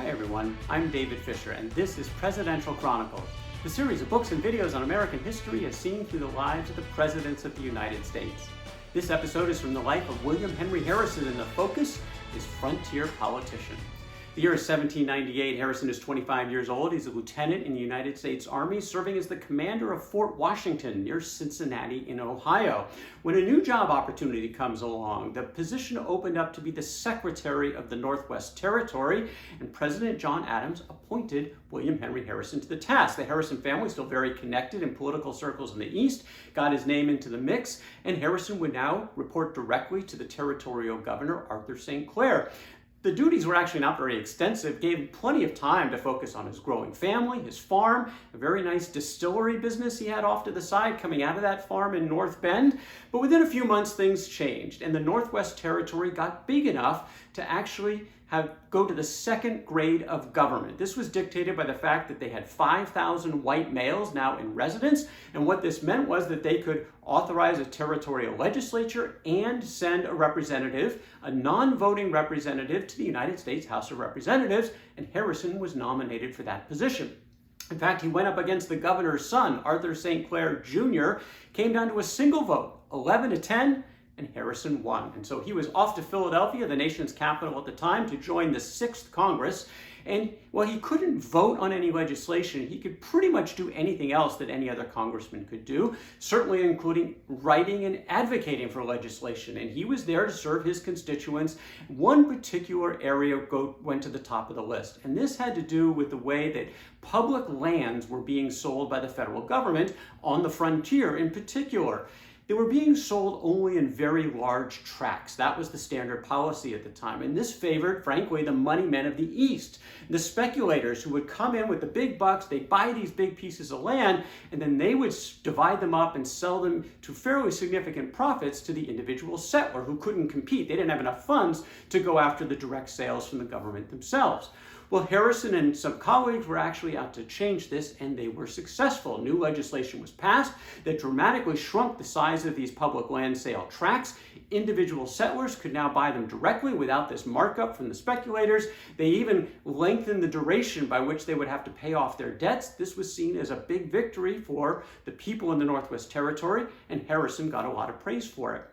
Hi everyone, I'm David Fisher, and this is Presidential Chronicles, the series of books and videos on American history as seen through the lives of the presidents of the United States. This episode is from the life of William Henry Harrison, and the focus is frontier politician. The year is 1798. Harrison is 25 years old. He's a lieutenant in the United States Army, serving as the commander of Fort Washington near Cincinnati in Ohio. When a new job opportunity comes along, the position opened up to be the Secretary of the Northwest Territory, and President John Adams appointed William Henry Harrison to the task. The Harrison family, still very connected in political circles in the East, got his name into the mix, and Harrison would now report directly to the territorial governor, Arthur St. Clair. The duties were actually not very extensive, gave him plenty of time to focus on his growing family, his farm, a very nice distillery business he had off to the side coming out of that farm in North Bend. But within a few months, things changed, and the Northwest Territory got big enough to actually go to the second grade of government. This was dictated by the fact that they had 5,000 white males now in residence, and what this meant was that they could authorize a territorial legislature and send a representative, a non-voting representative, to the United States House of Representatives, and Harrison was nominated for that position. In fact, he went up against the governor's son, Arthur St. Clair Jr., came down to a single vote, 11-10, and Harrison won. And so he was off to Philadelphia, the nation's capital at the time, to join the 6th Congress. And while he couldn't vote on any legislation, he could pretty much do anything else that any other congressman could do, certainly including writing and advocating for legislation. And he was there to serve his constituents. One particular area went to the top of the list, and this had to do with the way that public lands were being sold by the federal government on the frontier in particular. They were being sold only in very large tracts. That was the standard policy at the time. And this favored, frankly, the money men of the East, the speculators who would come in with the big bucks. They'd buy these big pieces of land, and then they would divide them up and sell them to fairly significant profits to the individual settler who couldn't compete. They didn't have enough funds to go after the direct sales from the government themselves. Well, Harrison and some colleagues were actually out to change this, and they were successful. New legislation was passed that dramatically shrunk the size of these public land sale tracts. Individual settlers could now buy them directly without this markup from the speculators. They even lengthened the duration by which they would have to pay off their debts. This was seen as a big victory for the people in the Northwest Territory, and Harrison got a lot of praise for it.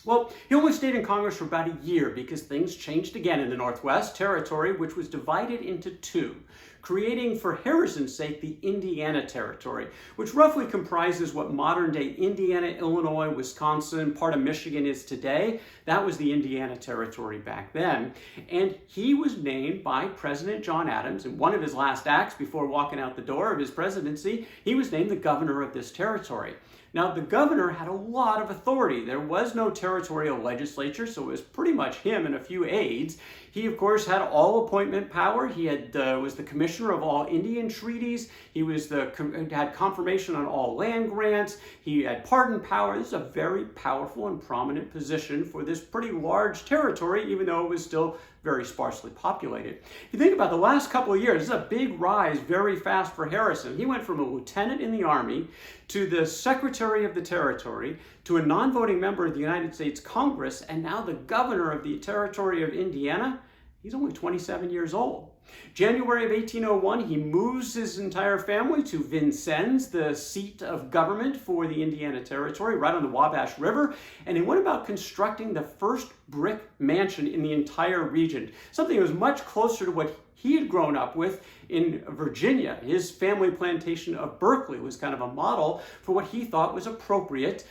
Well, he only stayed in Congress for about a year because things changed again in the Northwest Territory, which was divided into two, creating, for Harrison's sake, the Indiana Territory, which roughly comprises what modern-day Indiana, Illinois, Wisconsin, part of Michigan is today. That was the Indiana Territory back then. And he was named by President John Adams, in one of his last acts before walking out the door of his presidency, he was named the governor of this territory. Now, the governor had a lot of authority. There was no territorial legislature, so it was pretty much him and a few aides. He, of course, had all appointment power. He was the commissioner of all Indian treaties. He had confirmation on all land grants. He had pardon power. This is a very powerful and prominent position for this pretty large territory, even though it was still very sparsely populated. If you think about the last couple of years, this is a big rise very fast for Harrison. He went from a lieutenant in the Army to the Secretary of the Territory to a non-voting member of the United States Congress, and now the governor of the Territory of Indiana. He's only 27 years old. January of 1801, he moves his entire family to Vincennes, the seat of government for the Indiana Territory, right on the Wabash River, and he went about constructing the first brick mansion in the entire region, something that was much closer to what he had grown up with in Virginia. His family plantation of Berkeley was kind of a model for what he thought was appropriate,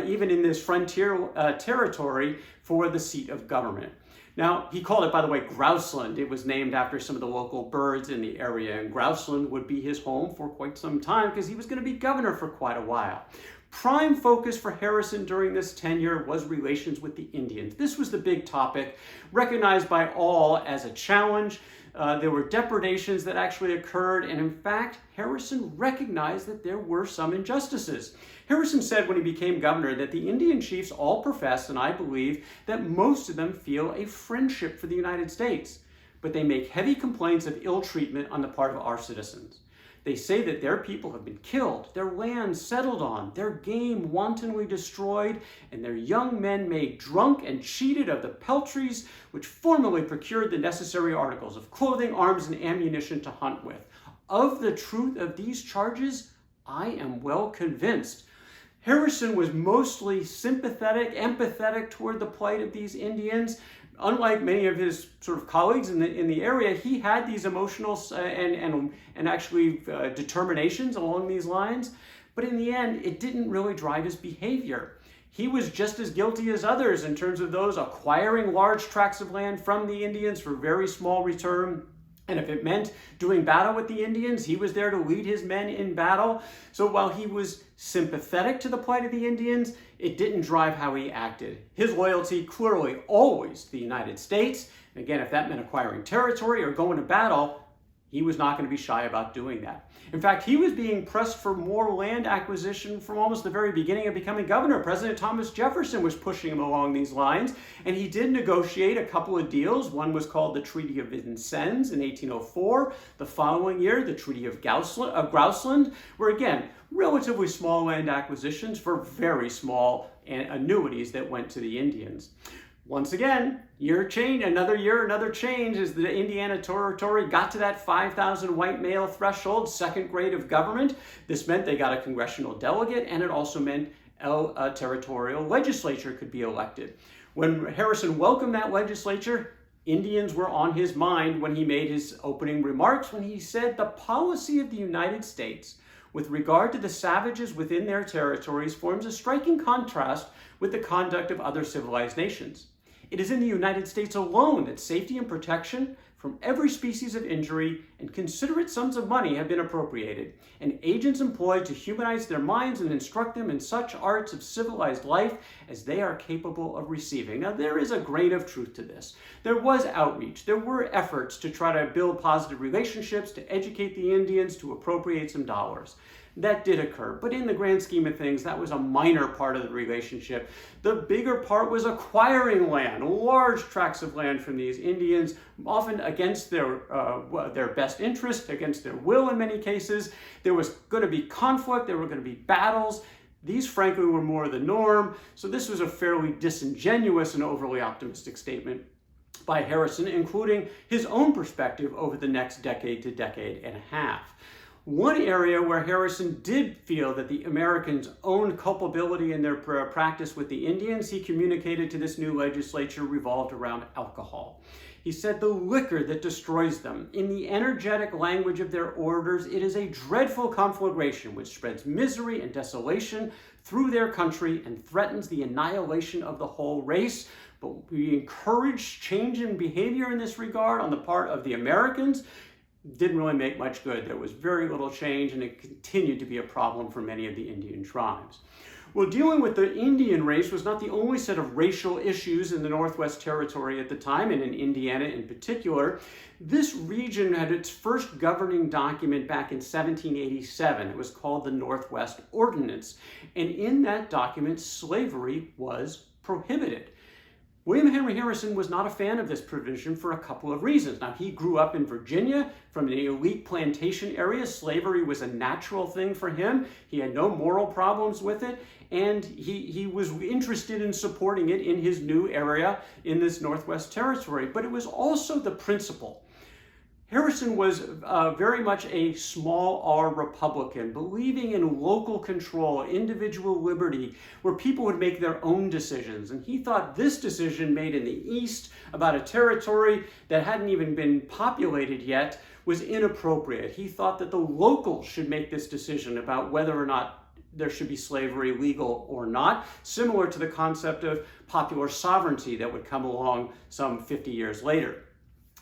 even in this frontier territory, for the seat of government. Now, he called it, by the way, Grouseland. It was named after some of the local birds in the area, and Grouseland would be his home for quite some time because he was going to be governor for quite a while. Prime focus for Harrison during this tenure was relations with the Indians. This was the big topic, recognized by all as a challenge. There were depredations that actually occurred, and in fact, Harrison recognized that there were some injustices. Harrison said when he became governor that the Indian chiefs all profess, and I believe, that most of them feel a friendship for the United States, but they make heavy complaints of ill treatment on the part of our citizens. They say that their people have been killed, their land settled on, their game wantonly destroyed, and their young men made drunk and cheated of the peltries which formerly procured the necessary articles of clothing, arms, and ammunition to hunt with. Of the truth of these charges, I am well convinced. Harrison was mostly sympathetic, empathetic toward the plight of these Indians. Unlike many of his sort of colleagues in the area, he had these emotional and actually determinations along these lines. But in the end, it didn't really drive his behavior. He was just as guilty as others in terms of those acquiring large tracts of land from the Indians for very small return. And if it meant doing battle with the Indians, he was there to lead his men in battle. So while he was sympathetic to the plight of the Indians, it didn't drive how he acted. His loyalty clearly always to the United States. And again, if that meant acquiring territory or going to battle, he was not going to be shy about doing that. In fact, he was being pressed for more land acquisition from almost the very beginning of becoming governor. President Thomas Jefferson was pushing him along these lines, and he did negotiate a couple of deals. One was called the Treaty of Vincennes in 1804. The following year, the Treaty of Grouseland, where again, relatively small land acquisitions for very small annuities that went to the Indians. Once again, another change as the Indiana Territory got to that 5,000 white male threshold, second grade of government. This meant they got a congressional delegate, and it also meant a territorial legislature could be elected. When Harrison welcomed that legislature, Indians were on his mind when he made his opening remarks, when he said the policy of the United States with regard to the savages within their territories forms a striking contrast with the conduct of other civilized nations. It is in the United States alone that safety and protection from every species of injury and considerate sums of money have been appropriated, and agents employed to humanize their minds and instruct them in such arts of civilized life as they are capable of receiving. Now, there is a grain of truth to this. There was outreach. There were efforts to try to build positive relationships, to educate the Indians, to appropriate some dollars. That did occur, but in the grand scheme of things, that was a minor part of the relationship. The bigger part was acquiring land, large tracts of land from these Indians, often against their best interest, against their will in many cases. There was going to be conflict, there were going to be battles. These, frankly, were more the norm, so this was a fairly disingenuous and overly optimistic statement by Harrison, including his own perspective over the next decade to decade and a half. One area where Harrison did feel that the Americans owned culpability in their practice with the Indians, he communicated to this new legislature, revolved around alcohol. He said, the liquor that destroys them. In the energetic language of their orators, it is a dreadful conflagration which spreads misery and desolation through their country and threatens the annihilation of the whole race. But we encourage change in behavior in this regard on the part of the Americans. Didn't really make much good. There was very little change, and it continued to be a problem for many of the Indian tribes. Well, dealing with the Indian race was not the only set of racial issues in the Northwest Territory at the time, and in Indiana in particular. This region had its first governing document back in 1787. It was called the Northwest Ordinance, and in that document, slavery was prohibited. William Henry Harrison was not a fan of this provision for a couple of reasons. Now, he grew up in Virginia from an elite plantation area. Slavery was a natural thing for him. He had no moral problems with it, and he was interested in supporting it in his new area in this Northwest Territory. But it was also the principle. Harrison was very much a small R Republican, believing in local control, individual liberty, where people would make their own decisions. And he thought this decision made in the East about a territory that hadn't even been populated yet was inappropriate. He thought that the locals should make this decision about whether or not there should be slavery, legal or not, similar to the concept of popular sovereignty that would come along some 50 years later.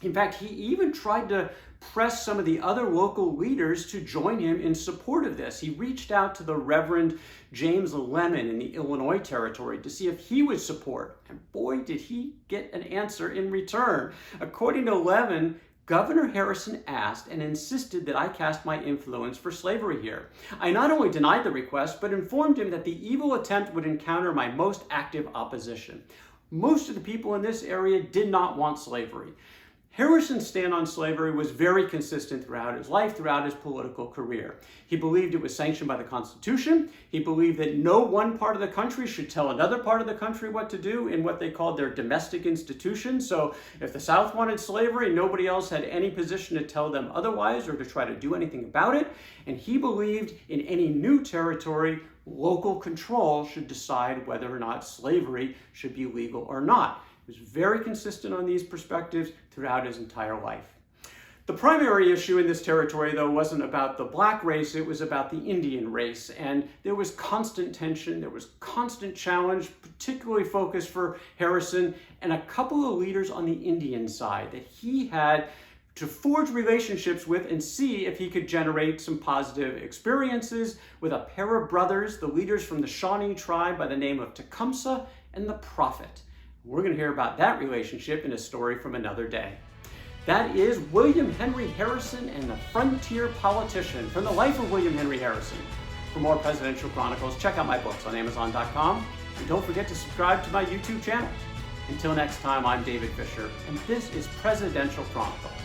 In fact, he even tried to press some of the other local leaders to join him in support of this. He reached out to the Reverend James Lemen in the Illinois Territory to see if he would support. And boy, did he get an answer in return. According to Lemen, Governor Harrison asked and insisted that I cast my influence for slavery here. I not only denied the request, but informed him that the evil attempt would encounter my most active opposition. Most of the people in this area did not want slavery. Harrison's stand on slavery was very consistent throughout his life, throughout his political career. He believed it was sanctioned by the Constitution. He believed that no one part of the country should tell another part of the country what to do in what they called their domestic institutions. So if the South wanted slavery, nobody else had any position to tell them otherwise or to try to do anything about it. And he believed in any new territory, local control should decide whether or not slavery should be legal or not. He was very consistent on these perspectives throughout his entire life. The primary issue in this territory, though, wasn't about the black race, it was about the Indian race. And there was constant tension, there was constant challenge, particularly focused for Harrison and a couple of leaders on the Indian side that he had to forge relationships with and see if he could generate some positive experiences with a pair of brothers, the leaders from the Shawnee tribe by the name of Tecumseh and the Prophet. We're going to hear about that relationship in a story from another day. That is William Henry Harrison and the Frontier Politician, from the life of William Henry Harrison. For more Presidential Chronicles, check out my books on Amazon.com. And don't forget to subscribe to my YouTube channel. Until next time, I'm David Fisher, and this is Presidential Chronicles.